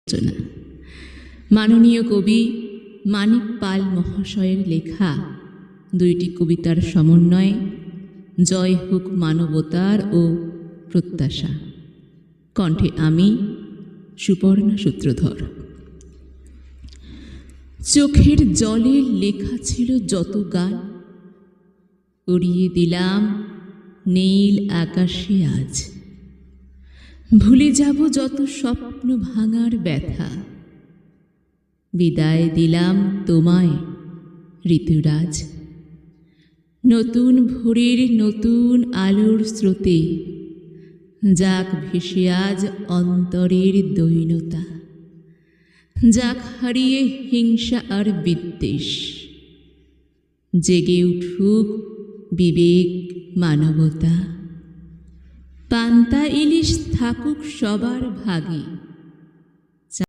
রচনা মাননীয় কবি মানিক পাল মহাশয়ের লেখা দুইটি কবিতার সমন্বয়ে জয় হোক মানবতার ও প্রত্যাশা। কণ্ঠে আমি সুপর্ণা সূত্রধর। চোখের জলে লেখা ছিল যত গান, উড়িয়ে দিলাম নীল আকাশে আজ। ভুলে যাব যত স্বপ্ন ভাঙার ব্যথা, বিদায় দিলাম তোমায় ঋতুরাজ। নতুন ভোরের নতুন আলোর স্রোতে যাক ভেসে আজ অন্তরের দৈনতা, যাক হারিয়ে হিংসা আর বিদ্বেষ, জেগে উঠুক বিবেক মানবতা। পান্তা ইলিশ থাকুক সবার ভাগে,